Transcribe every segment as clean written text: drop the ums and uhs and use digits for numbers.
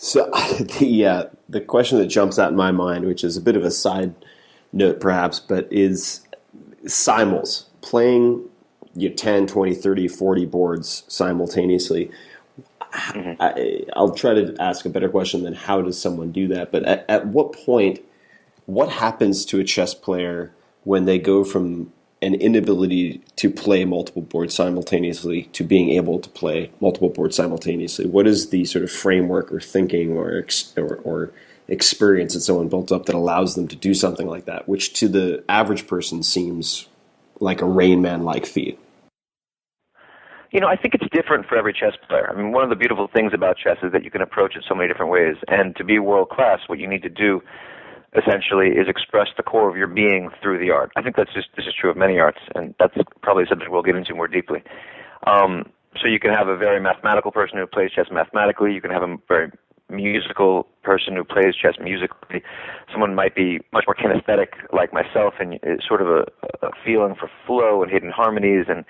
So the question that jumps out in my mind, which is a bit of a side note perhaps, but is simuls, playing 10, 20, 30, 40 boards simultaneously. Hmm. I'll try to ask a better question than how does someone do that, but at what point, what happens to a chess player when they go from an inability to play multiple boards simultaneously to being able to play multiple boards simultaneously? What is the sort of framework or thinking or experience that someone built up that allows them to do something like that, which to the average person seems like a Rain Man-like feat? I think it's different for every chess player. I mean, one of the beautiful things about chess is that you can approach it so many different ways. And to be world class, what you need to do essentially is express the core of your being through the art. I think this is true of many arts, and that's probably something we'll get into more deeply. So you can have a very mathematical person who plays chess mathematically. You can have a very musical person who plays chess musically. Someone might be much more kinesthetic like myself, and it's sort of a feeling for flow and hidden harmonies and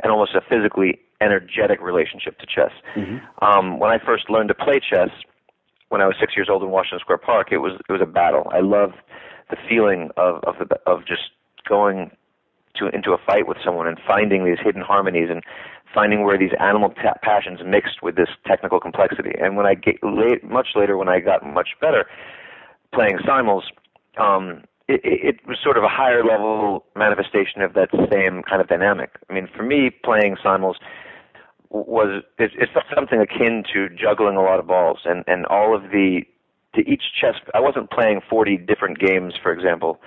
almost a physically energetic relationship to chess. When I first learned to play chess, when I was 6 years old in Washington Square Park, it was a battle. I loved the feeling of just going into a fight with someone and finding these hidden harmonies and finding where these animal passions mixed with this technical complexity. And when I much later, when I got much better playing simuls, it was sort of a higher level manifestation of that same kind of dynamic. I mean, for me, playing simuls it felt something akin to juggling a lot of balls and all of to each chess. I wasn't playing 40 different games, for example,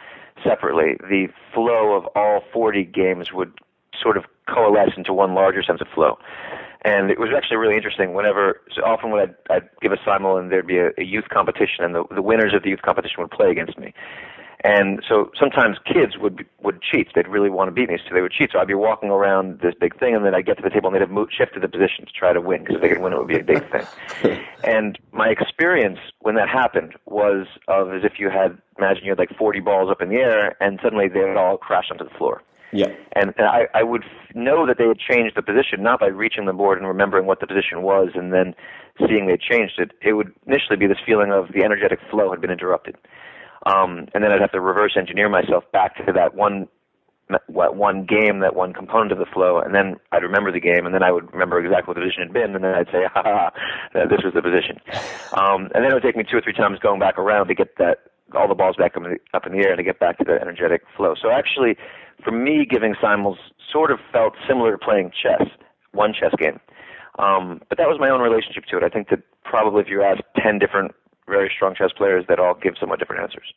separately. The flow of all 40 games would sort of coalesce into one larger sense of flow. And it was actually really interesting. So often when I'd give a simul and there'd be a youth competition, and the winners of the youth competition would play against me. And so sometimes kids would cheat. They'd really want to beat me, so they would cheat. So I'd be walking around this big thing, and then I'd get to the table, and they'd have shifted the position to try to win, because if they could win, it would be a big thing. And my experience when that happened was as if imagine you had like 40 balls up in the air, and suddenly they would all crash onto the floor. Yeah. And I would know that they had changed the position, not by reaching the board and remembering what the position was and then seeing they changed it. It would initially be this feeling of the energetic flow had been interrupted. And then I'd have to reverse engineer myself back to that one game, that one component of the flow, and then I'd remember the game, and then I would remember exactly what the position had been, and then I'd say, this was the position. And then it would take me 2 or 3 times going back around to get all the balls back up in the air and to get back to the energetic flow. So actually, for me, giving simuls sort of felt similar to playing chess, one chess game. But that was my own relationship to it. I think that probably if you ask 10 different very strong chess players, that all give somewhat different answers.